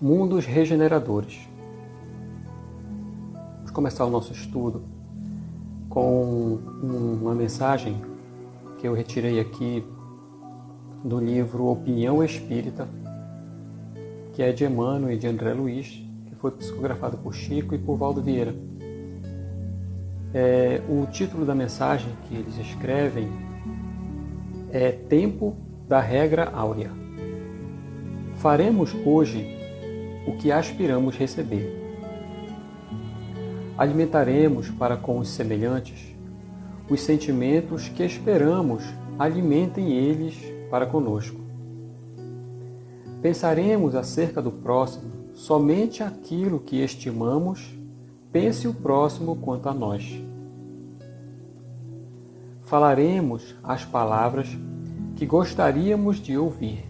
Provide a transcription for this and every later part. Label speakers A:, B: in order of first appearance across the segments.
A: Mundos regeneradores. Vamos começar o nosso estudo com uma mensagem que eu retirei aqui do livro Opinião Espírita, que é de Emmanuel e de André Luiz, que foi psicografado por Chico e por Valdo Vieira. O título da mensagem que eles escrevem é Tempo da Regra Áurea. Faremos hoje o que aspiramos receber. Alimentaremos para com os semelhantes os sentimentos que esperamos alimentem eles para conosco. Pensaremos acerca do próximo somente aquilo que estimamos, pense o próximo quanto a nós. Falaremos as palavras que gostaríamos de ouvir.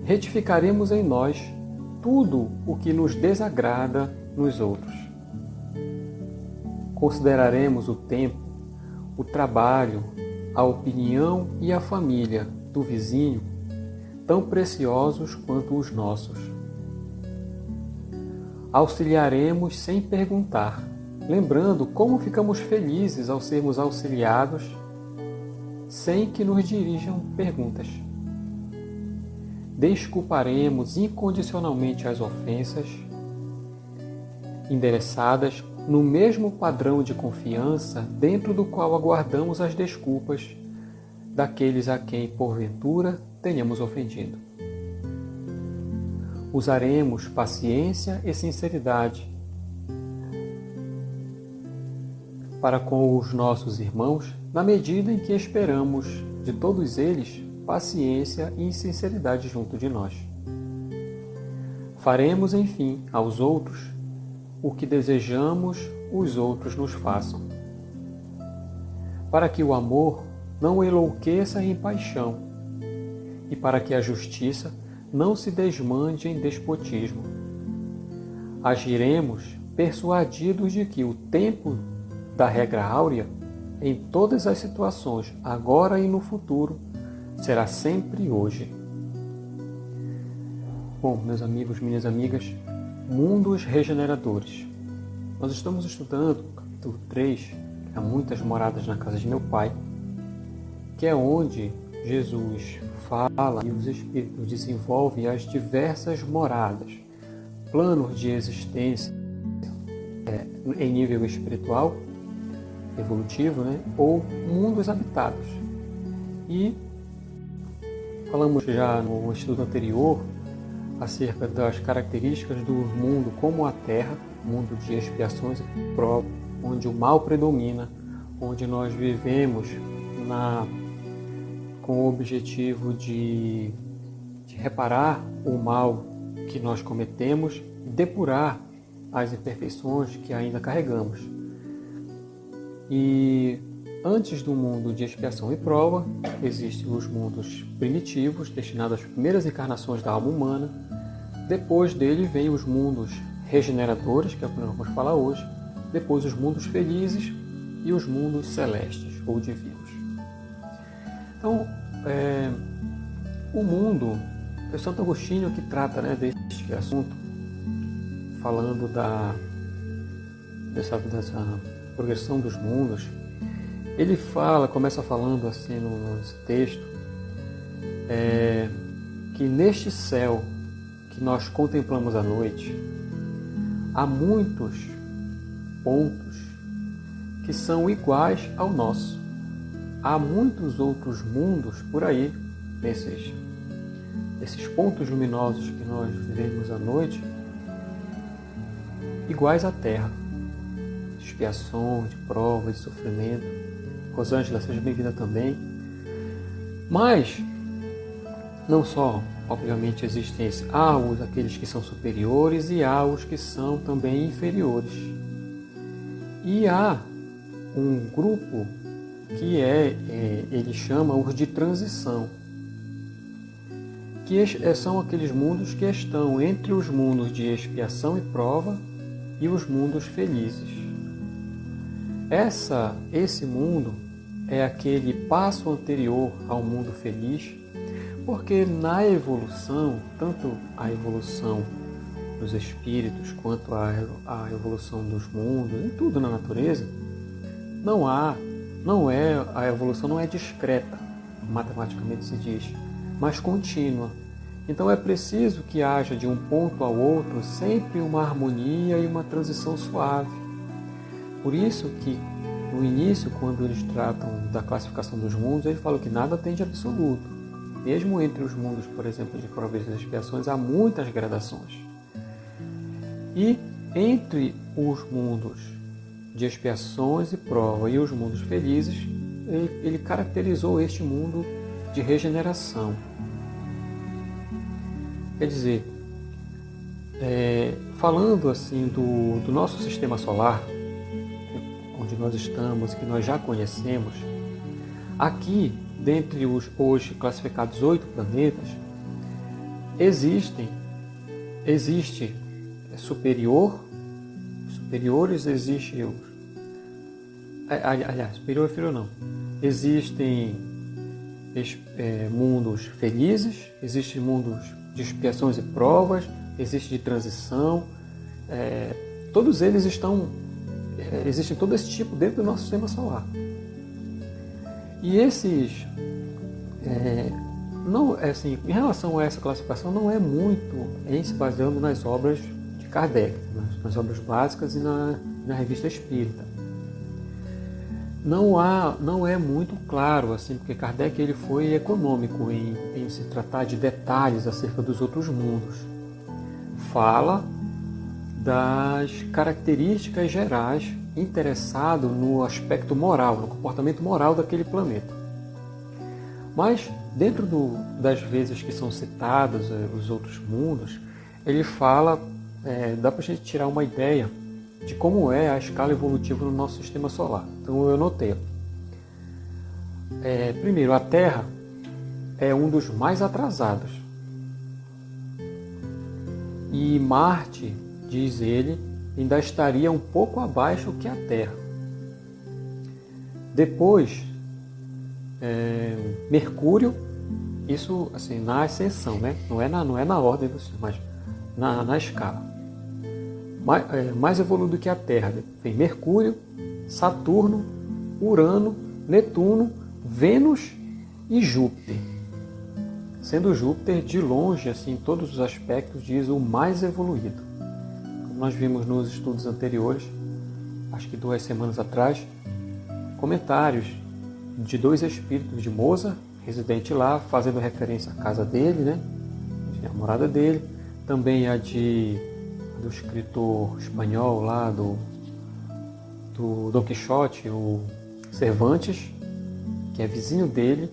A: Retificaremos em nós tudo o que nos desagrada nos outros. Consideraremos o tempo, o trabalho, a opinião e a família do vizinho tão preciosos quanto os nossos. Auxiliaremos sem perguntar, lembrando como ficamos felizes ao sermos auxiliados sem que nos dirijam perguntas. Desculparemos incondicionalmente as ofensas endereçadas no mesmo padrão de confiança dentro do qual aguardamos as desculpas daqueles a quem, porventura, tenhamos ofendido. Usaremos paciência e sinceridade para com os nossos irmãos, na medida em que esperamos de todos eles paciência e sinceridade junto de nós. Faremos, enfim, aos outros o que desejamos os outros nos façam, para que o amor não enlouqueça em paixão e para que a justiça não se desmande em despotismo. Agiremos persuadidos de que o tempo da regra áurea, em todas as situações, agora e no futuro, será sempre hoje. Bom, meus amigos, minhas amigas, mundos regeneradores. Nós estamos estudando o capítulo 3, Há Muitas Moradas na Casa de Meu Pai, que é onde Jesus fala e os Espíritos desenvolvem as diversas moradas, planos de existência em nível espiritual, evolutivo, ou mundos habitados. E falamos já no estudo anterior acerca das características do mundo como a Terra, mundo de expiações e provas, onde o mal predomina, onde nós vivemos com o objetivo de reparar o mal que nós cometemos e depurar as imperfeições que ainda carregamos. E antes do mundo de expiação e prova, existem os mundos primitivos, destinados às primeiras encarnações da alma humana. Depois dele vem os mundos regeneradores, que é o que nós vamos falar hoje. Depois os mundos felizes e os mundos celestes ou divinos. Então, o mundo, é Santo Agostinho que trata deste assunto, falando dessa progressão dos mundos. Ele começa falando assim nesse texto, que neste céu que nós contemplamos à noite, há muitos pontos que são iguais ao nosso. Há muitos outros mundos por aí, esses pontos luminosos que nós vivemos à noite, iguais à Terra. Expiação, de prova, de sofrimento. Rosângela, seja bem-vinda também. Mas, não só, obviamente, existem aqueles que são superiores e há os que são também inferiores. E há um grupo que ele chama os de transição, que são aqueles mundos que estão entre os mundos de expiação e prova e os mundos felizes. Esse mundo é aquele passo anterior ao mundo feliz, Porque na evolução, tanto a evolução dos espíritos quanto a evolução dos mundos, em tudo na natureza, a evolução não é discreta, matematicamente se diz, mas contínua. Então é preciso que haja de um ponto ao outro sempre uma harmonia e uma transição suave. Por isso que no início, quando eles tratam da classificação dos mundos, eles falam que nada tem de absoluto. Mesmo entre os mundos, por exemplo, de provas e expiações, há muitas gradações. E entre os mundos de expiações e prova e os mundos felizes, ele caracterizou este mundo de regeneração. Quer dizer, falando assim do nosso sistema solar, onde nós estamos, que nós já conhecemos, aqui, dentre os hoje classificados 8 planetas, existe superiores, existe superior e inferior não. Existem mundos felizes, existem mundos de expiações e provas, existe de transição, todos eles existem todo esse tipo dentro do nosso sistema solar. E esses, em relação a essa classificação, não é muito em se baseando nas obras de Kardec, nas obras básicas e na Revista Espírita. Não é muito claro, assim, porque Kardec ele foi econômico em se tratar de detalhes acerca dos outros mundos. Fala das características gerais, interessado no aspecto moral, no comportamento moral daquele planeta. Mas, dentro das vezes que são citados os outros mundos, ele fala, dá para a gente tirar uma ideia de como é a escala evolutiva no nosso sistema solar. Então eu notei. Primeiro, a Terra é um dos mais atrasados. E Marte, diz ele, ainda estaria um pouco abaixo que a Terra. Depois, Mercúrio, isso assim, na ascensão, né? não é na ordem do sistema, mas na escala. Mais evoluído que a Terra. Vem Mercúrio, Saturno, Urano, Netuno, Vênus e Júpiter. Sendo Júpiter, de longe, assim, em todos os aspectos, diz o mais evoluído. Como nós vimos nos estudos anteriores, acho que 2 semanas atrás, comentários de 2 espíritos de Mozart, residente lá, fazendo referência à casa dele, né? A morada dele. Também a do escritor espanhol lá, do Dom Quixote, o Cervantes, que é vizinho dele,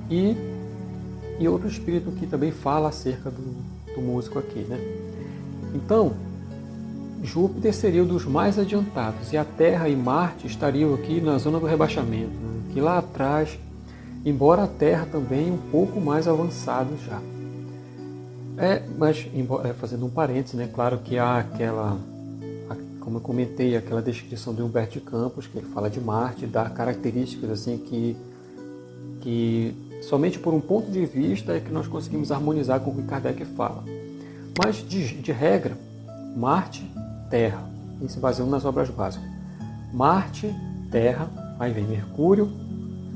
A: e outro espírito que também fala acerca do músico aqui, né? Então, Júpiter seria um dos mais adiantados, e a Terra e Marte estariam aqui na zona do rebaixamento, né? Que lá atrás, embora a Terra também um pouco mais avançado já. Mas, fazendo um parênteses, né? Claro que há como eu comentei, aquela descrição de Humberto de Campos, que ele fala de Marte, dá características assim que somente por um ponto de vista é que nós conseguimos harmonizar com o que Kardec fala. Mas, de regra, Marte, Terra, e se baseando nas obras básicas. Marte, Terra, aí vem Mercúrio,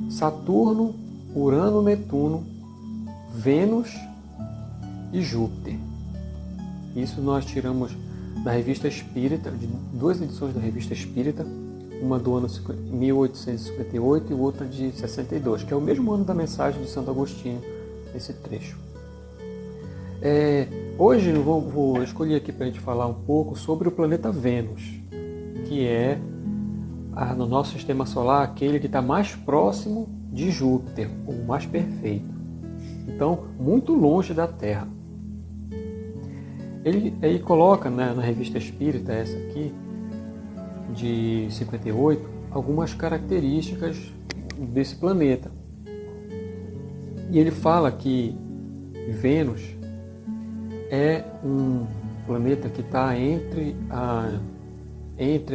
A: Saturno, Urano, Netuno, Vênus e Júpiter. Isso nós tiramos da Revista Espírita, de 2 edições da Revista Espírita, uma do ano 1858 e outra de 62, que é o mesmo ano da mensagem de Santo Agostinho, esse trecho. Hoje eu vou escolher aqui para a gente falar um pouco sobre o planeta Vênus, que é, no nosso sistema solar, aquele que está mais próximo de Júpiter, o mais perfeito. Então, muito longe da Terra. Ele coloca, né, na Revista Espírita, essa aqui, de 58, algumas características desse planeta. E ele fala que Vênus é um planeta que está entre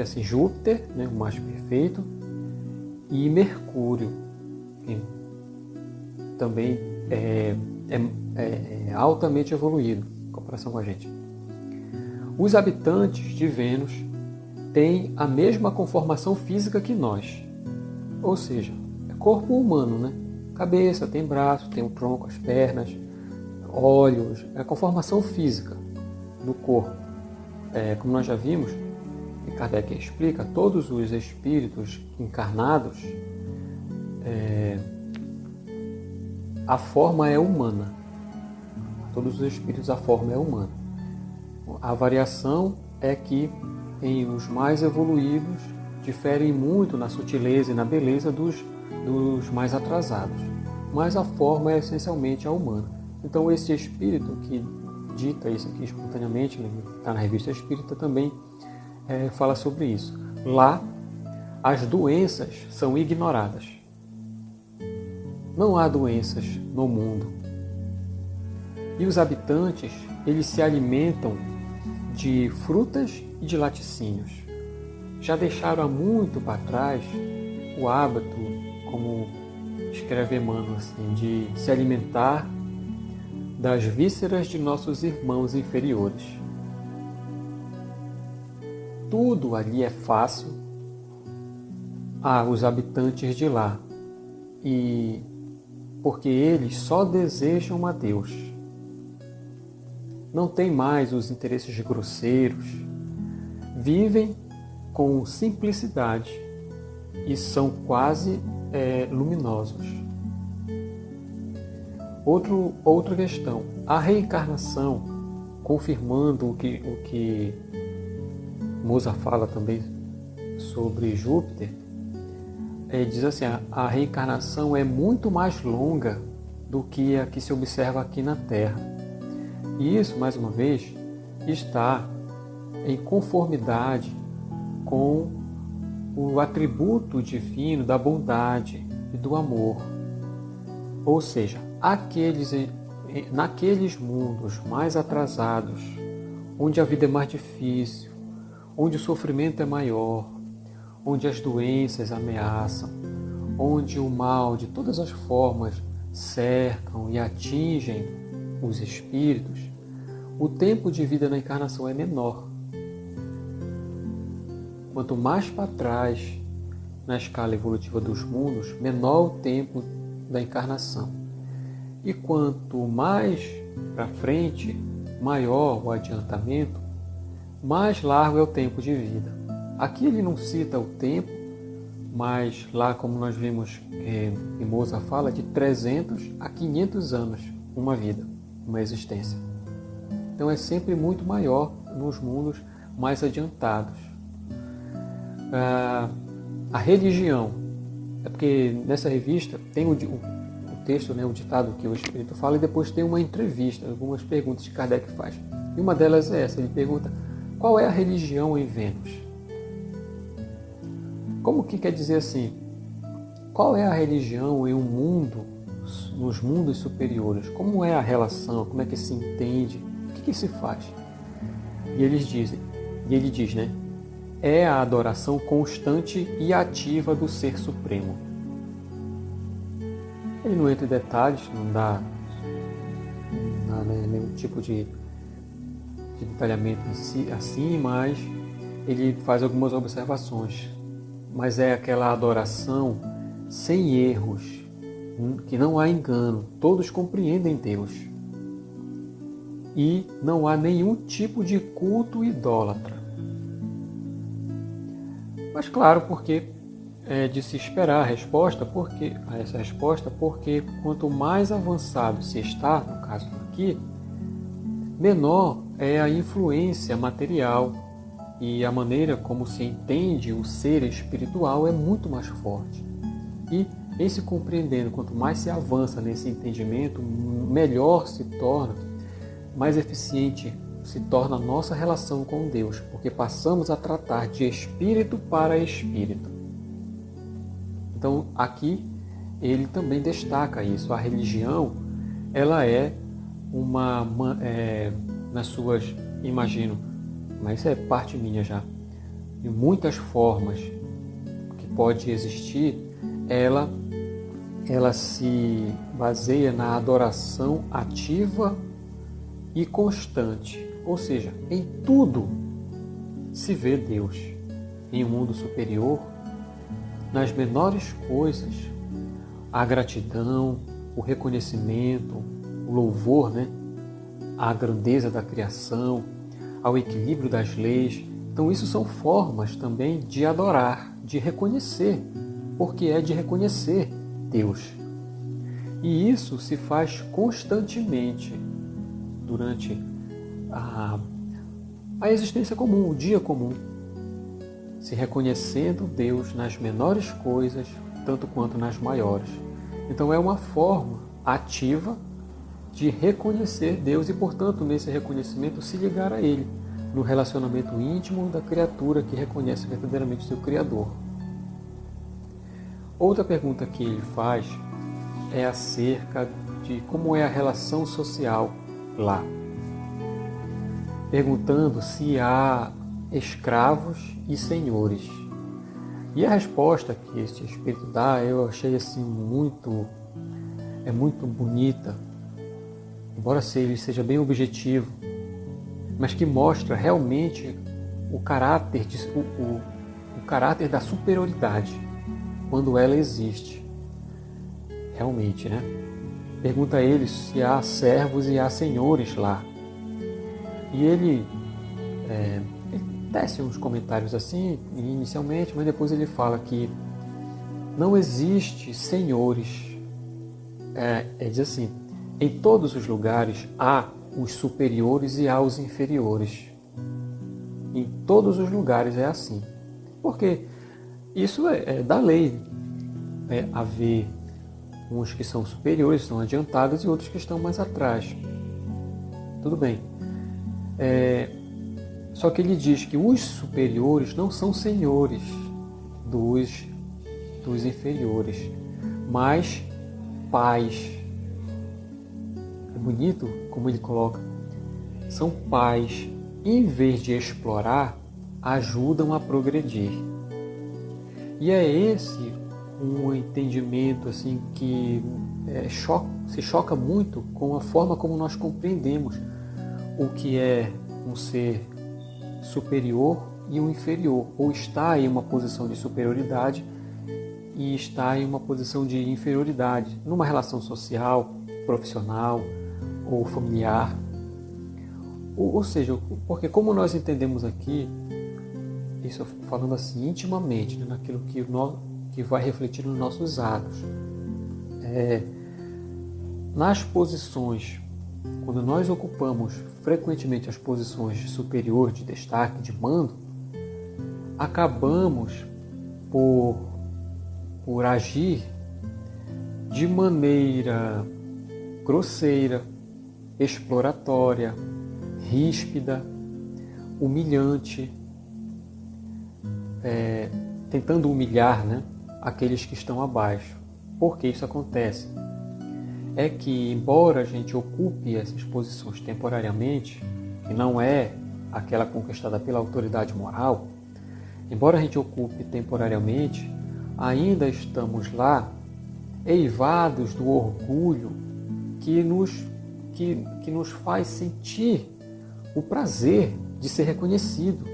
A: assim, Júpiter, né, o mais perfeito, e Mercúrio. também é altamente evoluído em comparação com a gente. Os habitantes de Vênus têm a mesma conformação física que nós, ou seja, é corpo humano, né? Cabeça, tem braço, tem o tronco, as pernas, olhos, é a conformação física do corpo. Como nós já vimos, e Kardec explica, todos os espíritos encarnados, a forma é humana. Todos os espíritos, a forma é humana. A variação é que em os mais evoluídos diferem muito na sutileza e na beleza dos mais atrasados. Mas a forma é essencialmente a humana. Então esse espírito que dita isso aqui espontaneamente, está na Revista Espírita também, fala sobre isso. Lá, as doenças são ignoradas. Não há doenças no mundo. E os habitantes, eles se alimentam de frutas e de laticínios. Já deixaram há muito para trás o hábito, como escreve Emmanuel, assim, de se alimentar das vísceras de nossos irmãos inferiores. Tudo ali é fácil aos habitantes de lá, e porque eles só desejam a Deus. Não tem mais os interesses grosseiros, vivem com simplicidade e são quase luminosos. Outra questão, a reencarnação, confirmando o que Mozart fala também sobre Júpiter, diz assim, a reencarnação é muito mais longa do que a que se observa aqui na Terra. E isso, mais uma vez, está em conformidade com o atributo divino da bondade e do amor. Ou seja, naqueles mundos mais atrasados, onde a vida é mais difícil, onde o sofrimento é maior, onde as doenças ameaçam, onde o mal de todas as formas cercam e atingem os espíritos, o tempo de vida na encarnação é menor. Quanto mais para trás na escala evolutiva dos mundos, menor o tempo da encarnação. E quanto mais para frente, maior o adiantamento, mais largo é o tempo de vida. Aqui ele não cita o tempo, mas lá, como nós vimos, em Mozart fala de 300 a 500 anos, uma vida, uma existência. Então é sempre muito maior nos mundos mais adiantados. A religião, é porque nessa revista tem o texto, o ditado que o Espírito fala, e depois tem uma entrevista, algumas perguntas que Kardec faz. E uma delas é essa, ele pergunta: qual é a religião em Vênus? Como que quer dizer assim? Qual é a religião em um mundo, nos mundos superiores? Como é a relação? Como é que se entende? O que se faz? E ele diz, né? É a adoração constante e ativa do Ser Supremo. Ele não entra em detalhes, não dá nenhum tipo de detalhamento assim, mas ele faz algumas observações. Mas é aquela adoração sem erros, que não há engano, todos compreendem Deus. E não há nenhum tipo de culto idólatra. Mas claro, porque é de se esperar a essa resposta, porque quanto mais avançado se está, no caso aqui, menor é a influência material e a maneira como se entende o ser espiritual é muito mais forte. E em se compreendendo, quanto mais se avança nesse entendimento, melhor se torna, mais eficiente se torna a nossa relação com Deus, porque passamos a tratar de espírito para espírito. Então, aqui ele também destaca isso. A religião, ela é nas suas, imagino, mas isso é parte minha já, de muitas formas que pode existir, ela se baseia na adoração ativa e constante. Ou seja, em tudo se vê Deus. Em um mundo superior, nas menores coisas, a gratidão, o reconhecimento, o louvor, à grandeza da criação, ao equilíbrio das leis. Então isso são formas também de adorar, de reconhecer, porque é de reconhecer Deus. E isso se faz constantemente durante a existência comum, o dia comum, se reconhecendo Deus nas menores coisas, tanto quanto nas maiores. Então é uma forma ativa de reconhecer Deus e, portanto, nesse reconhecimento se ligar a Ele, no relacionamento íntimo da criatura que reconhece verdadeiramente o seu Criador. Outra pergunta que ele faz é acerca de como é a relação social lá. Perguntando se há escravos e senhores. E a resposta que este espírito dá, eu achei assim muito bonita, embora ele seja bem objetivo, mas que mostra realmente o caráter da superioridade, quando ela existe. Realmente, Pergunta a eles se há servos e há senhores lá. E ele tece uns comentários assim, inicialmente, mas depois ele fala que não existe senhores. Ele diz assim, em todos os lugares há os superiores e há os inferiores. Em todos os lugares é assim. Porque isso é da lei. Haver uns que são superiores, estão adiantados, e outros que estão mais atrás. Tudo bem. Só que ele diz que os superiores não são senhores dos inferiores, mas pais. É bonito como ele coloca. São pais, em vez de explorar, ajudam a progredir. E é esse um entendimento assim que se choca muito com a forma como nós compreendemos o que é um ser superior e um inferior, ou está em uma posição de superioridade e está em uma posição de inferioridade, numa relação social, profissional ou familiar. Ou seja, porque como nós entendemos aqui, isso falando assim intimamente, naquilo que vai refletir nos nossos atos, nas posições, quando nós ocupamos frequentemente as posições de superior, de destaque, de mando, acabamos por agir de maneira grosseira, exploratória, ríspida, humilhante, tentando humilhar aqueles que estão abaixo. Por que isso acontece? É que, embora a gente ocupe essas posições temporariamente, que não é aquela conquistada pela autoridade moral, embora a gente ocupe temporariamente, ainda estamos lá eivados do orgulho que nos faz sentir o prazer de ser reconhecido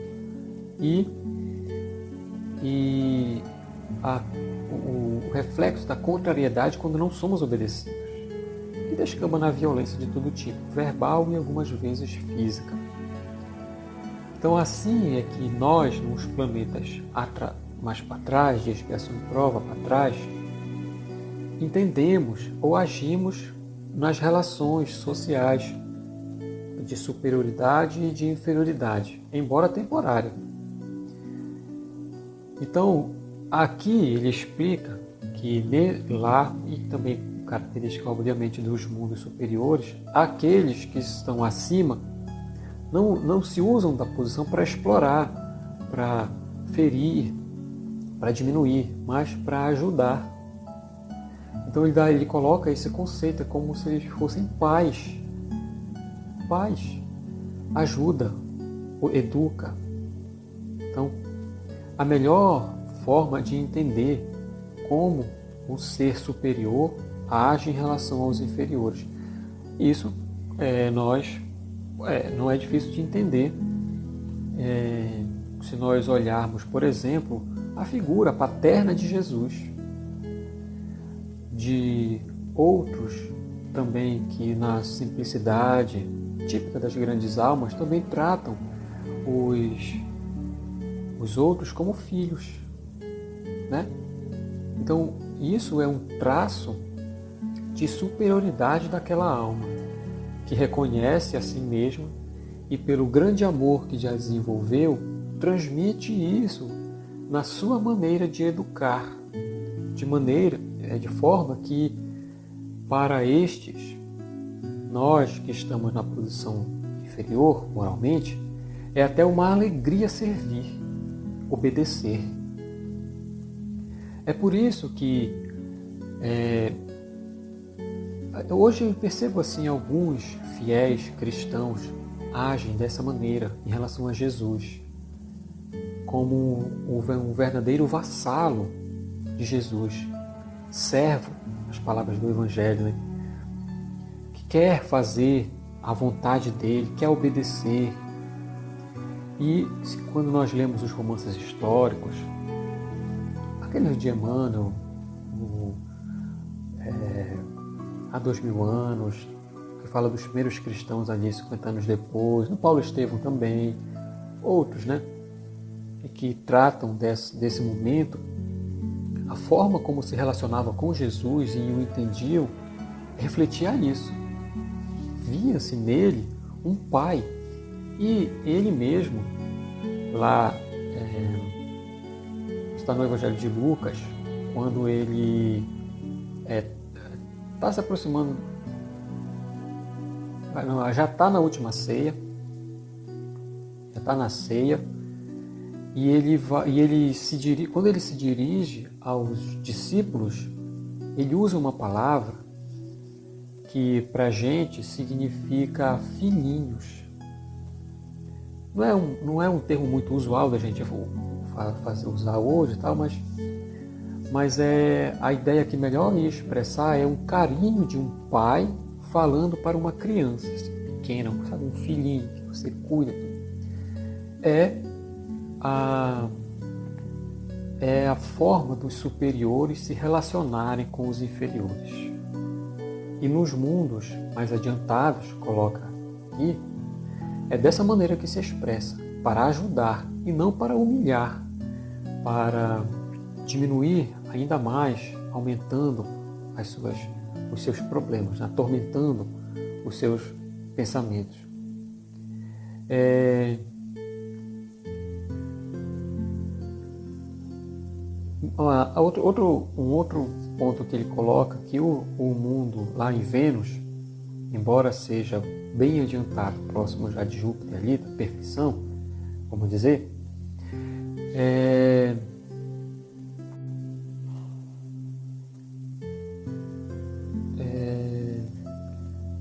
A: o reflexo da contrariedade quando não somos obedecidos, que descamba na violência de todo tipo, verbal e algumas vezes física. Então assim é que nós, nos planetas mais para trás, de expiação e prova para trás, entendemos ou agimos nas relações sociais de superioridade e de inferioridade, embora temporária. Então, aqui ele explica que lá, e também característica obviamente dos mundos superiores, aqueles que estão acima não se usam da posição para explorar, para ferir, para diminuir, mas para ajudar. Então ele coloca esse conceito como se eles fossem pais. Pais, ajuda, educa. Então, a melhor forma de entender como um ser superior age em relação aos inferiores. Isso não é difícil de entender se nós olharmos, por exemplo, a figura paterna de Jesus, de outros também que na simplicidade típica das grandes almas também tratam os outros como filhos, né? Então isso é um traço de superioridade daquela alma, que reconhece a si mesma e pelo grande amor que já desenvolveu, transmite isso na sua maneira de educar, de forma que para estes, nós que estamos na posição inferior moralmente, é até uma alegria servir, obedecer. É por isso que hoje eu percebo assim, alguns fiéis cristãos agem dessa maneira em relação a Jesus, como um verdadeiro vassalo de Jesus, servo, as palavras do Evangelho, né? Que quer fazer a vontade dele, quer obedecer. E quando nós lemos os romances históricos, aqueles de Emmanuel, há 2000 anos, que fala dos primeiros cristãos ali 50 anos depois, no Paulo Estevão também, outros, né? E que tratam desse momento, a forma como se relacionava com Jesus e o entendiam, refletia isso. Via-se nele um pai. E ele mesmo, lá está no Evangelho de Lucas, quando ele está se aproximando, já está na última ceia, já está na ceia, quando ele se dirige aos discípulos, ele usa uma palavra que para a gente significa filhinhos. Não é um termo muito usual da gente usar hoje, tal, mas a ideia que melhor ia expressar é um carinho de um pai falando para uma criança pequena, sabe, um filhinho que você cuida. É a forma dos superiores se relacionarem com os inferiores. E nos mundos mais adiantados, coloca aqui, é dessa maneira que se expressa, para ajudar e não para humilhar, para diminuir ainda mais, aumentando os seus problemas, atormentando os seus pensamentos. Um outro ponto que ele coloca, que o mundo lá em Vênus, embora seja bem adiantado, próximo já de Júpiter ali, da perfeição, vamos dizer,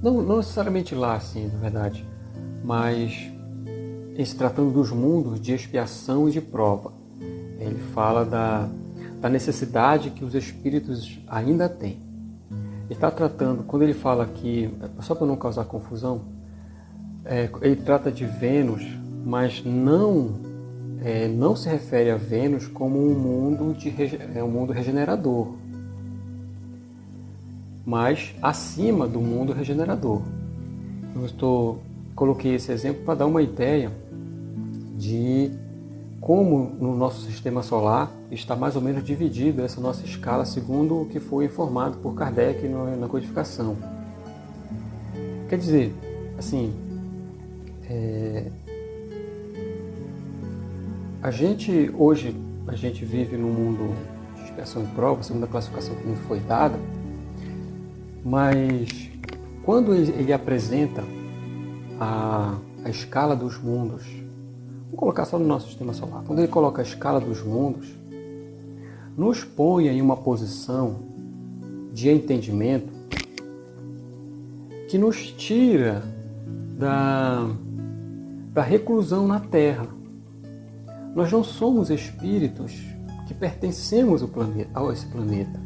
A: não necessariamente lá, assim, na verdade, mas em se tratando dos mundos de expiação e de prova, ele fala da necessidade que os espíritos ainda têm. Ele está tratando, quando ele fala aqui, só para não causar confusão, ele trata de Vênus, mas não se refere a Vênus como um mundo regenerador, mas acima do mundo regenerador. Coloquei esse exemplo para dar uma ideia de como no nosso sistema solar está mais ou menos dividida essa nossa escala segundo o que foi informado por Kardec na codificação. Quer dizer, assim, a gente vive num mundo de expiação e prova, segundo a classificação que nos foi dada, mas quando ele apresenta a escala dos mundos, vou colocar só no nosso sistema solar, quando ele coloca a escala dos mundos, nos põe em uma posição de entendimento que nos tira da reclusão na Terra. Nós não somos espíritos que pertencemos a esse planeta,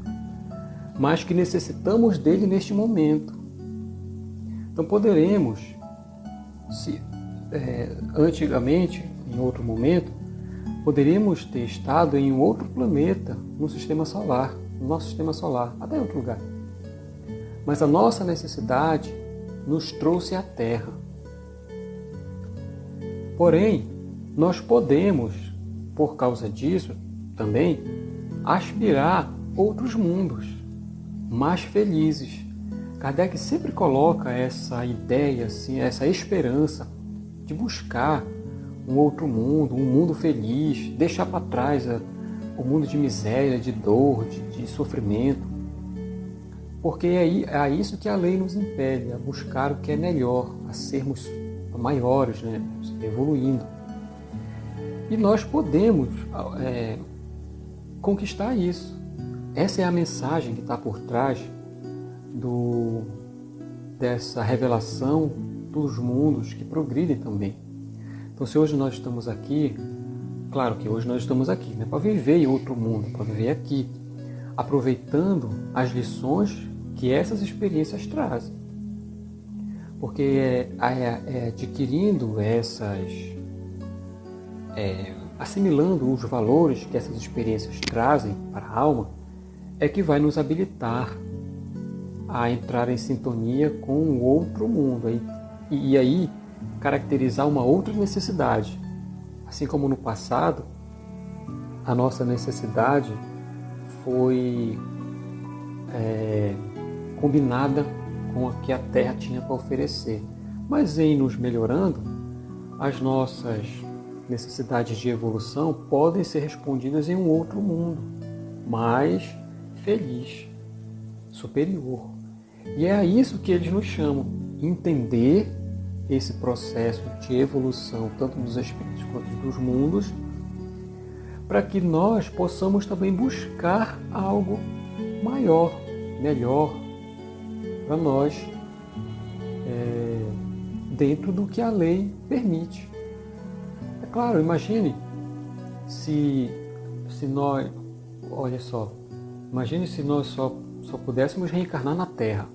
A: mas que necessitamos dele neste momento. Então poderemos, antigamente, em outro momento, poderíamos ter estado em um outro planeta no sistema solar, no nosso sistema solar, até em outro lugar. Mas a nossa necessidade nos trouxe à Terra. Porém, nós podemos, por causa disso, também, aspirar outros mundos mais felizes. Kardec sempre coloca essa ideia, assim, essa esperança de buscar um outro mundo, um mundo feliz, deixar para trás o mundo de miséria, de dor, de sofrimento. Porque é a isso que a lei nos impele, a buscar o que é melhor, a sermos maiores, né? Evoluindo. E nós podemos conquistar isso. Essa é a mensagem que está por trás dessa revelação dos mundos que progridem também. Então, se hoje nós estamos aqui, claro que hoje nós estamos aqui, né, para viver em outro mundo, para viver aqui, aproveitando as lições que essas experiências trazem. Porque adquirindo assimilando os valores que essas experiências trazem para a alma, é que vai nos habilitar a entrar em sintonia com o outro mundo e aí caracterizar uma outra necessidade. Assim como no passado, a nossa necessidade foi combinada com o que a Terra tinha para oferecer. Mas em nos melhorando, as nossas necessidades de evolução podem ser respondidas em um outro mundo, mais feliz, superior. E é a isso que eles nos chamam, entender esse processo de evolução, tanto dos espíritos quanto dos mundos, para que nós possamos também buscar algo maior, melhor para nós, dentro do que a lei permite. É claro, imagine se nós, olha só, imagine se nós só pudéssemos reencarnar na Terra.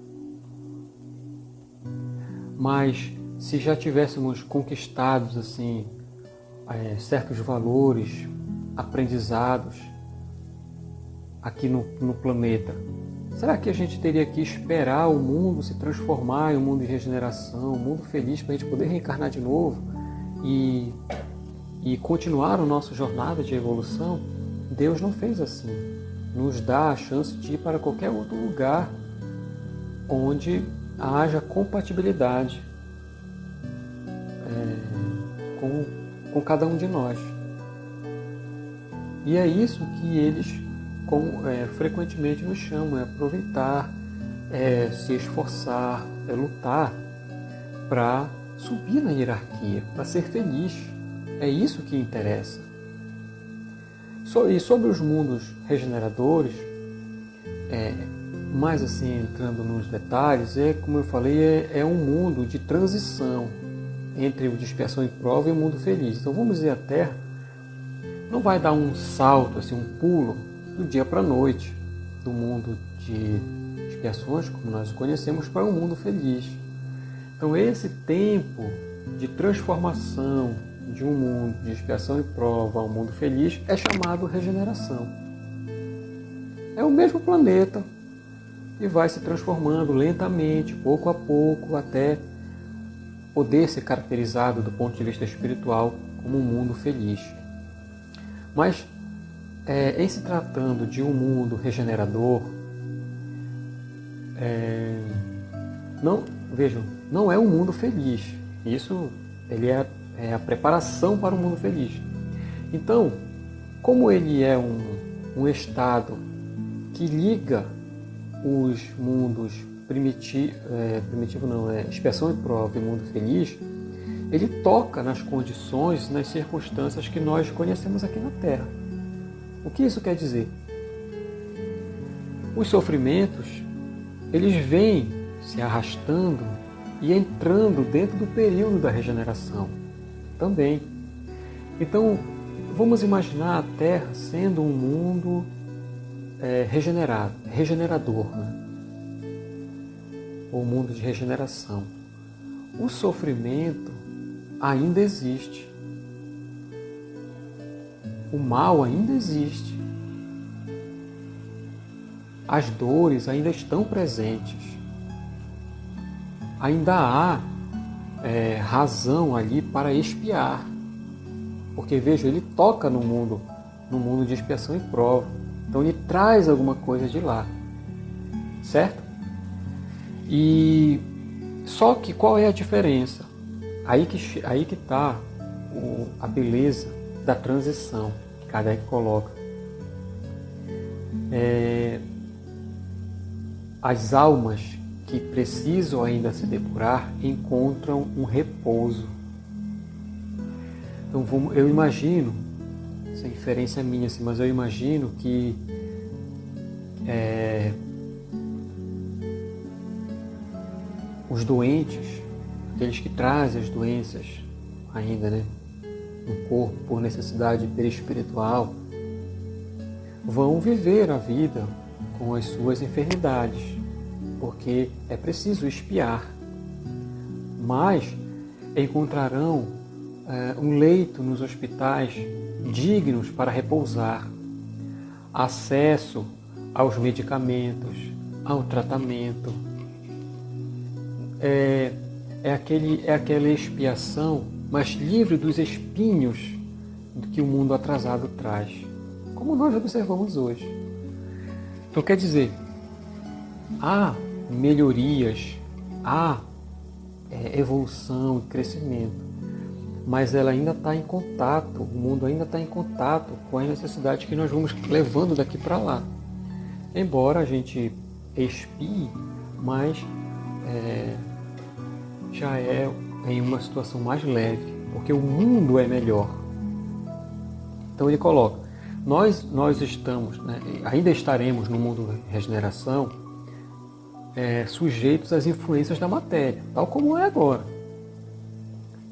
A: Mas se já tivéssemos conquistados assim certos valores, aprendizados aqui no planeta, será que a gente teria que esperar o mundo se transformar em um mundo de regeneração, um mundo feliz para a gente poder reencarnar de novo e continuar a nossa jornada de evolução? Deus não fez assim. Nos dá a chance de ir para qualquer outro lugar onde haja compatibilidade com cada um de nós. E é isso que eles frequentemente nos chamam, aproveitar, se esforçar, lutar para subir na hierarquia, para ser feliz. É isso que interessa. E sobre os mundos regeneradores, mais assim, entrando nos detalhes, como eu falei, é um mundo de transição entre o de expiação e prova e o mundo feliz. Então vamos dizer, a Terra não vai dar um salto, assim, um pulo do dia para a noite, do mundo de expiações, como nós o conhecemos, para um mundo feliz. Então esse tempo de transformação de um mundo de expiação e prova a um mundo feliz é chamado regeneração. É o mesmo planeta e vai se transformando lentamente, pouco a pouco, até poder ser caracterizado do ponto de vista espiritual como um mundo feliz. Mas em se tratando de um mundo regenerador, não é um mundo feliz. Isso ele é a preparação para um mundo feliz. Então, como ele é um estado que liga os mundos expiação e prova e mundo feliz, ele toca nas condições, nas circunstâncias que nós conhecemos aqui na Terra. O que isso quer dizer? Os sofrimentos, eles vêm se arrastando e entrando dentro do período da regeneração também. Então, vamos imaginar a Terra sendo um mundo regenerador, né? O mundo de regeneração. O sofrimento ainda existe. O mal ainda existe. As dores ainda estão presentes. Ainda há razão ali para expiar. Porque, veja, ele toca no mundo de expiação e prova. Então ele traz alguma coisa de lá. Certo? E só que qual é a diferença? Aí que está a beleza da transição que Kardec coloca. As almas que precisam ainda se depurar encontram um repouso. Então eu imagino, essa inferência é minha, assim, mas eu imagino que os doentes, aqueles que trazem as doenças ainda, né, no corpo por necessidade perispiritual, vão viver a vida com as suas enfermidades, porque é preciso expiar. Mas encontrarão um leito nos hospitais dignos para repousar, acesso aos medicamentos, ao tratamento. É aquela expiação, mas livre dos espinhos que o mundo atrasado traz, como nós observamos hoje. Então quer dizer, há melhorias, há evolução e crescimento, mas ela ainda está em contato, o mundo ainda está em contato com as necessidades que nós vamos levando daqui para lá. Embora a gente expie, mas já é em uma situação mais leve, porque o mundo é melhor. Então ele coloca, nós estamos, né, ainda estaremos no mundo de regeneração, sujeitos às influências da matéria, tal como é agora.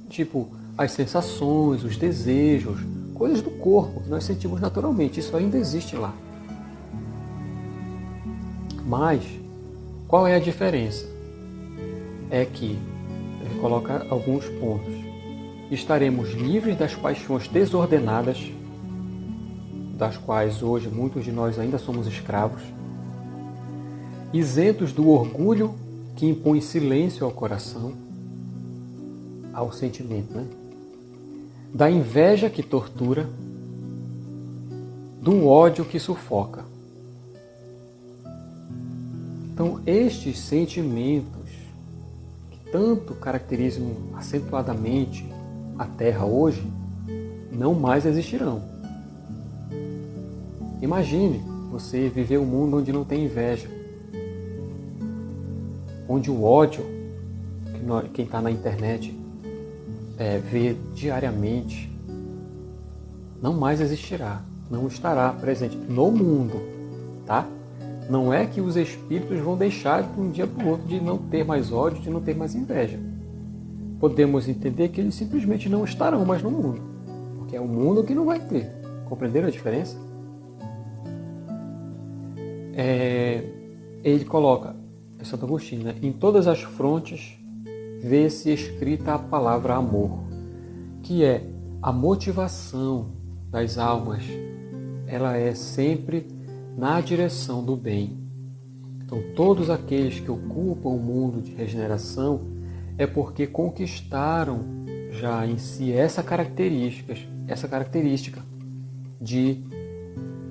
A: Tipo, as sensações, os desejos, coisas do corpo que nós sentimos naturalmente, isso ainda existe lá. Mas, qual é a diferença? É que, ele coloca alguns pontos, estaremos livres das paixões desordenadas, das quais hoje muitos de nós ainda somos escravos, isentos do orgulho que impõe silêncio ao coração, ao sentimento, né? Da inveja que tortura, do ódio que sufoca. Então, estes sentimentos que tanto caracterizam acentuadamente a Terra hoje, não mais existirão. Imagine você viver um mundo onde não tem inveja, onde o ódio, que quem está na internet vê diariamente, não mais existirá, não estará presente no mundo, tá? Não é que os espíritos vão deixar de um dia para o outro de não ter mais ódio, de não ter mais inveja. Podemos entender que eles simplesmente não estarão mais no mundo, porque é um mundo que não vai ter. Compreenderam a diferença? Ele coloca, Santo Agostinho, né? Em todas as frontes vê-se escrita a palavra amor, que é a motivação das almas. Ela é sempre na direção do bem. Então, todos aqueles que ocupam o mundo de regeneração é porque conquistaram já em si essa característica de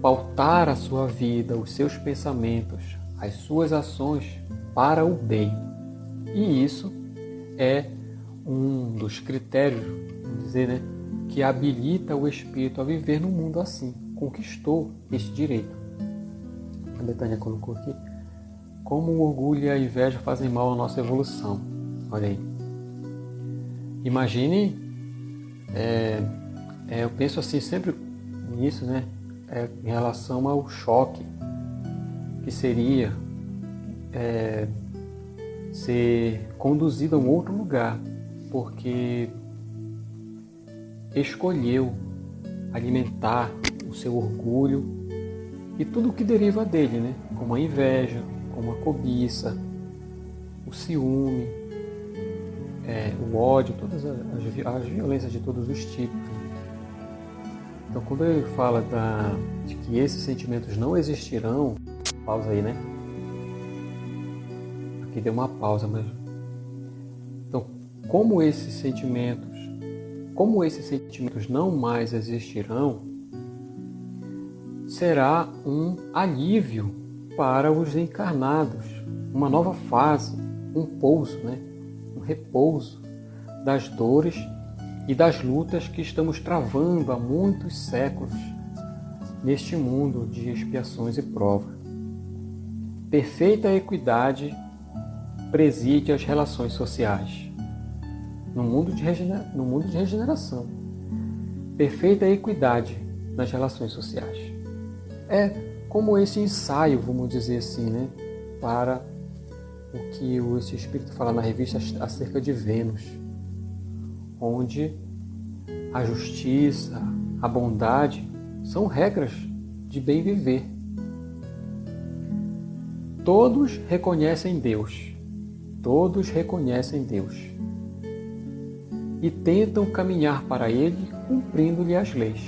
A: pautar a sua vida, os seus pensamentos, as suas ações para o bem. E isso é um dos critérios, vamos dizer, né, que habilita o espírito a viver no mundo assim. Conquistou esse direito. A Betânia colocou aqui: como o orgulho e a inveja fazem mal à nossa evolução. Olha aí. Imagine, eu penso assim sempre nisso, né, em relação ao choque que seria ser conduzido a um outro lugar, porque escolheu alimentar o seu orgulho e tudo o que deriva dele, né? Como a inveja, como a cobiça, o ciúme, o ódio, todas as violências de todos os tipos. Então, quando ele fala de que esses sentimentos não existirão, pausa aí, né? Aqui deu uma pausa, mas... Então, como esses sentimentos não mais existirão, será um alívio para os encarnados, uma nova fase, um pouso, né? Um repouso das dores e das lutas que estamos travando há muitos séculos neste mundo de expiações e provas. Perfeita equidade preside as relações sociais. No mundo de regeneração. Perfeita equidade nas relações sociais. É como esse ensaio, vamos dizer assim, né, para o que esse espírito fala na revista acerca de Vênus, onde a justiça, a bondade são regras de bem viver. Todos reconhecem Deus. Todos reconhecem Deus. E tentam caminhar para Ele cumprindo-lhe as leis.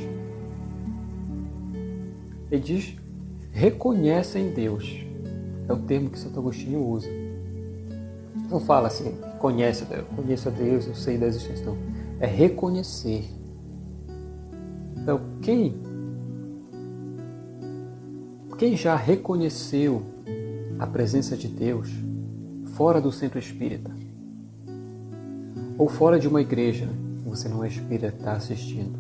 A: Ele diz, reconhecem Deus. É o termo que Santo Agostinho usa. Não fala assim, conheço a Deus, eu sei da existência. Não. É reconhecer. Então, quem já reconheceu a presença de Deus fora do centro espírita, ou fora de uma igreja, você não é espírita, está assistindo.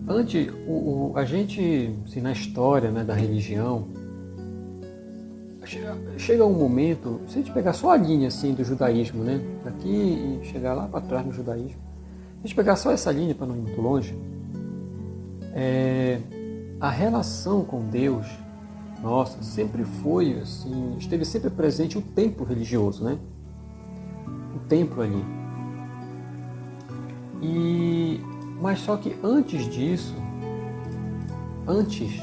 A: Antes, a gente, assim, na história, né, da religião, chega um momento, se a gente pegar só a linha assim, do judaísmo, né, daqui e chegar lá para trás no judaísmo, se a gente pegar só essa linha para não ir muito longe, a relação com Deus, nossa, sempre foi assim, esteve sempre presente o templo religioso, né? O templo ali. Mas só que antes disso, antes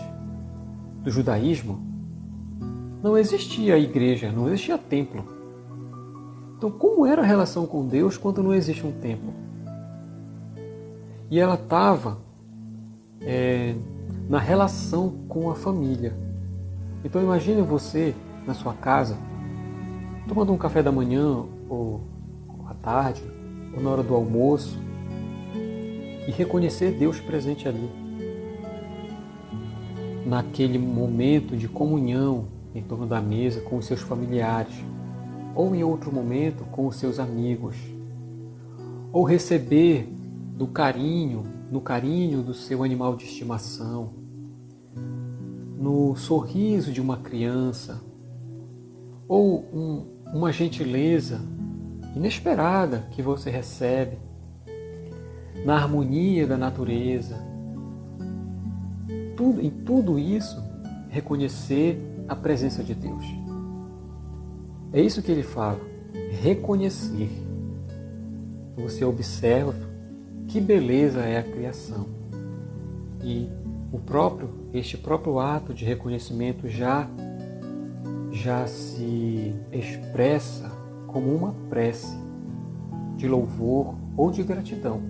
A: do judaísmo, não existia igreja, não existia templo. Então, como era a relação com Deus quando não existe um templo? E ela estava na relação com a família. Então imagine você na sua casa, tomando um café da manhã, ou à tarde, ou na hora do almoço, e reconhecer Deus presente ali. Naquele momento de comunhão em torno da mesa com os seus familiares, ou em outro momento com os seus amigos, ou receber no carinho do seu animal de estimação, no sorriso de uma criança, ou uma gentileza inesperada que você recebe, na harmonia da natureza. Em tudo isso, reconhecer a presença de Deus. É isso que ele fala, reconhecer. Você observa que beleza é a criação. E este próprio ato de reconhecimento já se expressa como uma prece de louvor ou de gratidão,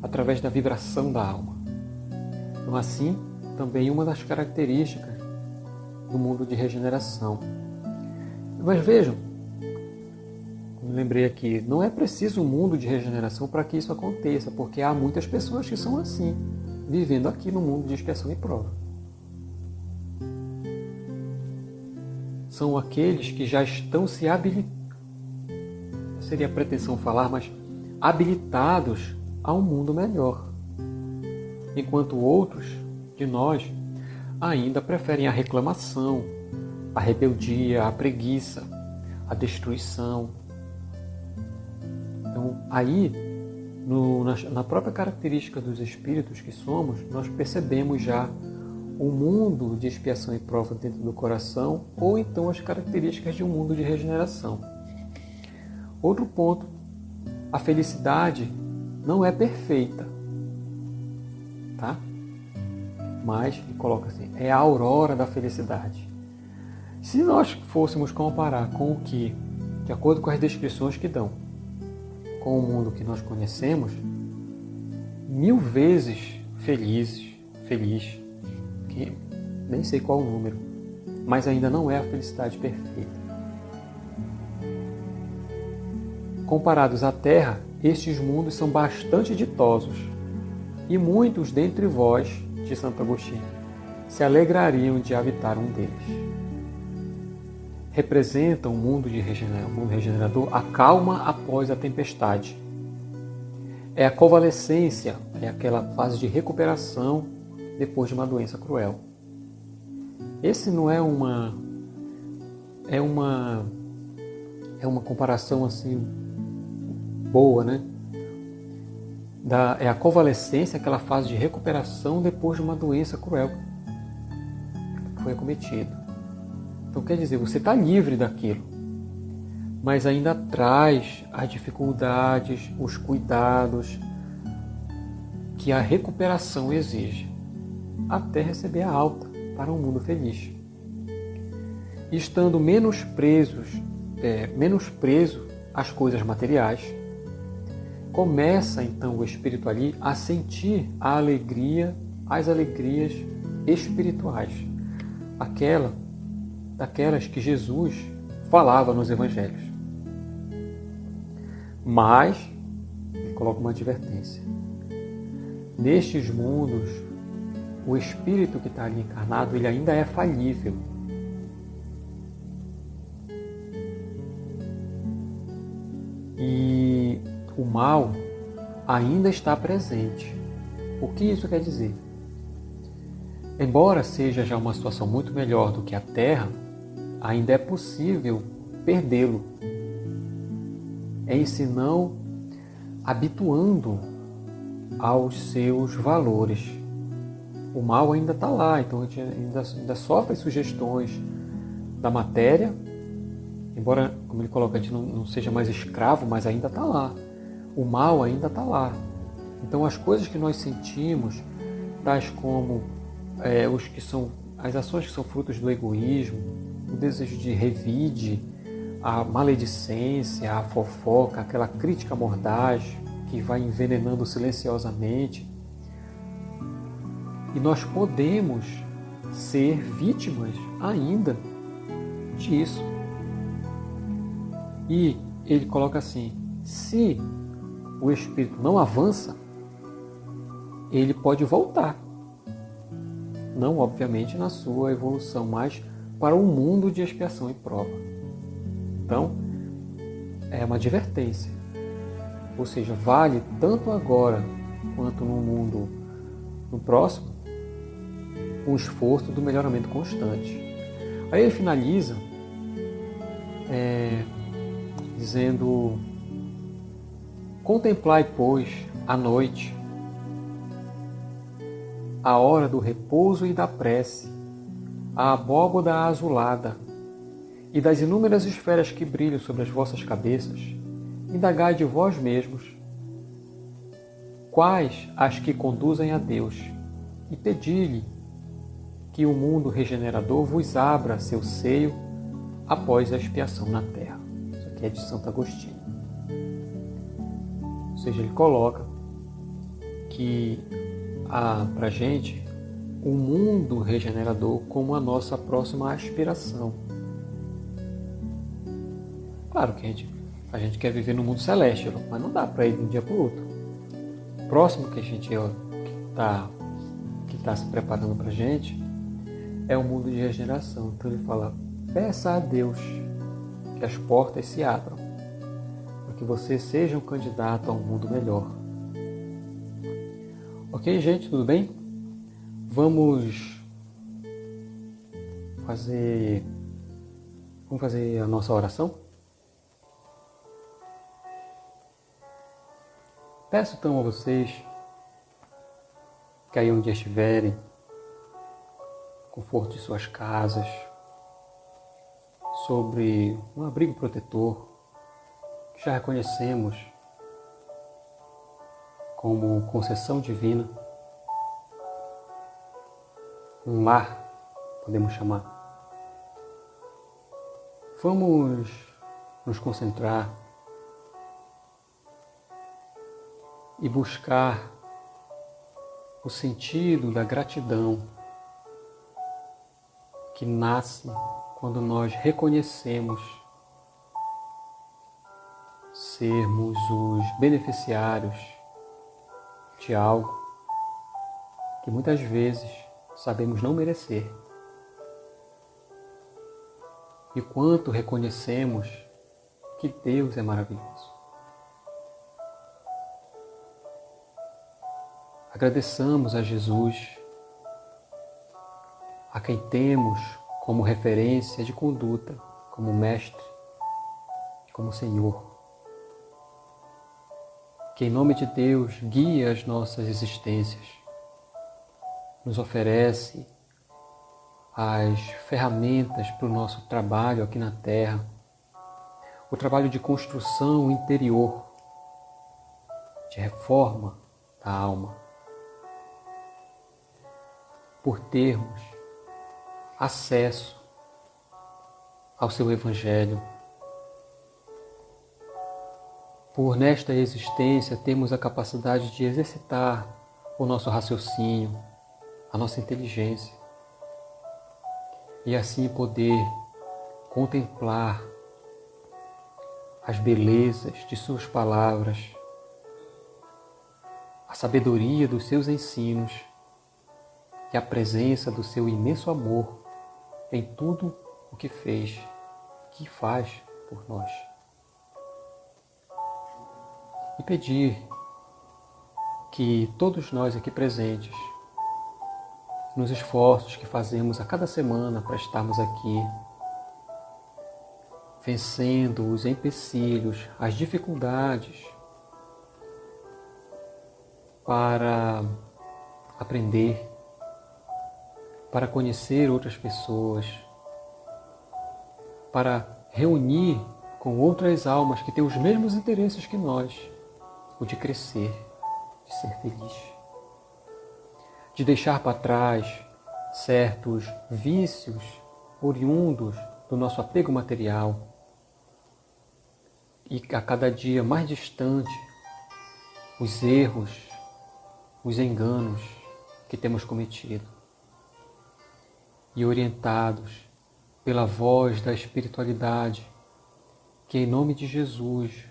A: através da vibração da alma. Então, assim, também uma das características do mundo de regeneração. Mas vejam, me lembrei aqui, não é preciso um mundo de regeneração para que isso aconteça, porque há muitas pessoas que são assim, vivendo aqui no mundo de expiação e prova. São aqueles que já estão se habilitando, seria pretensão falar, mas habilitados a um mundo melhor. Enquanto outros de nós ainda preferem a reclamação, a rebeldia, a preguiça, a destruição. Então, aí, na própria característica dos espíritos que somos, nós percebemos já o mundo de expiação e prova dentro do coração, ou então as características de um mundo de regeneração. Outro ponto, a felicidade não é perfeita, tá? mas ele coloca assim, é a aurora da felicidade. Se nós fôssemos comparar com o que, de acordo com as descrições que dão, com o mundo que nós conhecemos, 1000 vezes feliz, que nem sei qual o número, mas ainda não é a felicidade perfeita. Comparados à Terra, estes mundos são bastante ditosos, e muitos dentre vós, de Santo Agostinho, se alegrariam de habitar um deles. Representam o mundo regenerador a calma após a tempestade. É a convalescência, é aquela fase de recuperação depois de uma doença cruel. Esse não é uma comparação assim boa, né? É a convalescência, aquela fase de recuperação depois de uma doença cruel que foi acometido. Então quer dizer, você está livre daquilo, mas ainda traz as dificuldades, os cuidados que a recuperação exige, até receber a alta para um mundo feliz. E estando menos preso às coisas materiais, começa então o espírito ali a sentir as alegrias espirituais, daquelas que Jesus falava nos evangelhos. Mas, ele coloca uma advertência, nestes mundos, o espírito que está ali encarnado, ele ainda é falível. E o mal ainda está presente. O que isso quer dizer? Embora seja já uma situação muito melhor do que a Terra, ainda é possível perdê-lo, em se não habituando aos seus valores. O mal ainda está lá, então a gente ainda sofre sugestões da matéria, embora, como ele coloca, a gente não seja mais escravo, mas ainda está lá. O mal ainda está lá. Então as coisas que nós sentimos, tais como as ações que são frutos do egoísmo, o desejo de revide, a maledicência, a fofoca, aquela crítica mordaz que vai envenenando silenciosamente. E nós podemos ser vítimas ainda disso. E ele coloca assim, se o espírito não avança, ele pode voltar. Não, obviamente, na sua evolução, mas para um mundo de expiação e prova. Então, é uma advertência. Ou seja, vale tanto agora quanto no próximo, um esforço do melhoramento constante. Aí ele finaliza dizendo: contemplai, pois, à noite, a hora do repouso e da prece, a abóboda azulada, e das inúmeras esferas que brilham sobre as vossas cabeças, indagai de vós mesmos quais as que conduzem a Deus, e pedi-lhe que o mundo regenerador vos abra seu seio após a expiação na terra. Isso aqui é de Santo Agostinho. Ou seja, ele coloca que há para a gente o mundo regenerador como a nossa próxima aspiração. Claro que a gente quer viver no mundo celeste, mas não dá para ir de um dia para o outro. O próximo que a gente está se preparando para a gente é o mundo de regeneração. Então ele fala: peça a Deus que as portas se abram, para que você seja um candidato a um mundo melhor. Ok, gente? Tudo bem? Vamos fazer a nossa oração? Peço então a vocês que aí onde estiverem, conforto de suas casas, sobre um abrigo protetor que já reconhecemos como concessão divina, um lar, podemos chamar. Vamos nos concentrar e buscar o sentido da gratidão que nasce quando nós reconhecemos sermos os beneficiários de algo que muitas vezes sabemos não merecer. E quanto reconhecemos que Deus é maravilhoso. Agradeçamos a Jesus, a quem temos como referência de conduta, como mestre, como Senhor, que em nome de Deus guia as nossas existências, nos oferece as ferramentas para o nosso trabalho aqui na Terra, o trabalho de construção interior, de reforma da alma, por termos acesso ao seu Evangelho, por nesta existência termos a capacidade de exercitar o nosso raciocínio, a nossa inteligência, e assim poder contemplar as belezas de suas palavras, a sabedoria dos seus ensinos e a presença do seu imenso amor em tudo o que fez, que faz por nós. E pedir que todos nós aqui presentes, nos esforços que fazemos a cada semana para estarmos aqui, vencendo os empecilhos, as dificuldades, para aprender, para conhecer outras pessoas, para reunir com outras almas que têm os mesmos interesses que nós, o de crescer, de ser feliz, de deixar para trás certos vícios oriundos do nosso apego material e a cada dia mais distante os erros, os enganos que temos cometido, e orientados pela voz da espiritualidade que em nome de Jesus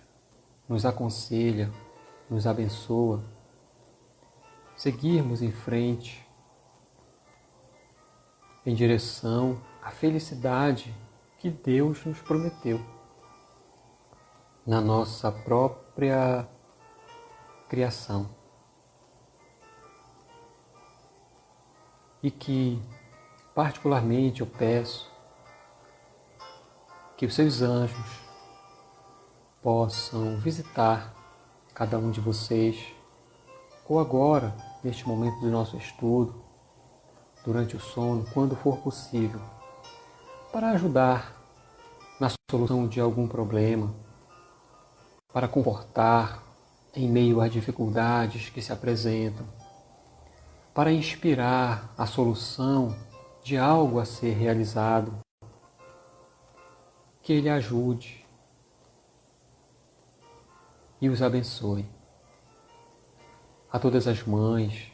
A: nos aconselha, nos abençoa, seguirmos em frente em direção à felicidade que Deus nos prometeu na nossa própria criação. E que, particularmente, eu peço que os seus anjos possam visitar cada um de vocês, ou agora, neste momento do nosso estudo, durante o sono, quando for possível, para ajudar na solução de algum problema, para confortar em meio às dificuldades que se apresentam, para inspirar a solução de algo a ser realizado, que Ele ajude e os abençoe. A todas as mães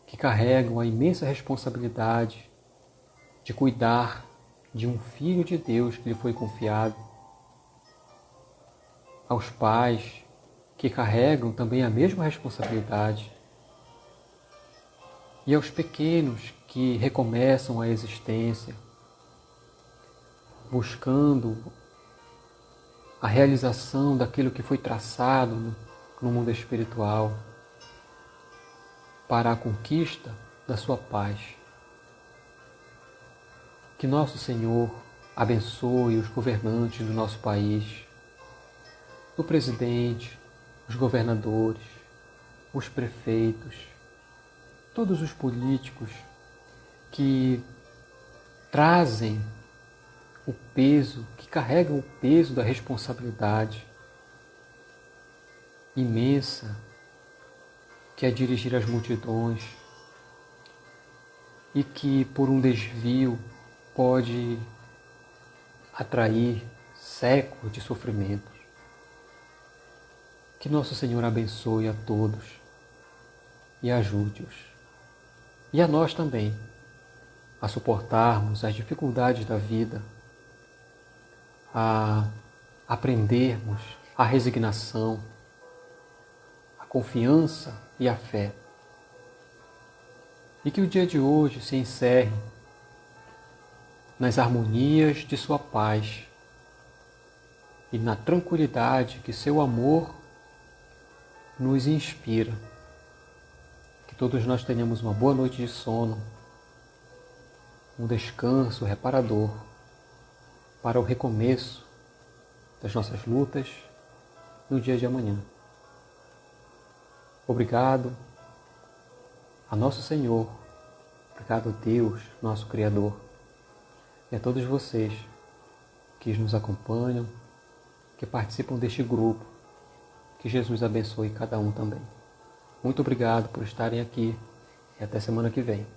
A: que carregam a imensa responsabilidade de cuidar de um filho de Deus que lhe foi confiado, aos pais que carregam também a mesma responsabilidade, e aos pequenos que recomeçam a existência, buscando a realização daquilo que foi traçado no mundo espiritual para a conquista da sua paz. Que nosso Senhor abençoe os governantes do nosso país, o presidente, os governadores, os prefeitos, todos os políticos que trazem o peso, que carregam o peso da responsabilidade imensa que é dirigir as multidões e que por um desvio pode atrair séculos de sofrimentos. Que nosso Senhor abençoe a todos e ajude-os. E a nós também, a suportarmos as dificuldades da vida, a aprendermos a resignação, a confiança e a fé. E que o dia de hoje se encerre nas harmonias de sua paz e na tranquilidade que seu amor nos inspira. Que todos nós tenhamos uma boa noite de sono, um descanso reparador para o recomeço das nossas lutas no dia de amanhã. Obrigado a nosso Senhor, obrigado a Deus, nosso Criador, e a todos vocês que nos acompanham, que participam deste grupo. Que Jesus abençoe cada um também. Muito obrigado por estarem aqui e até semana que vem.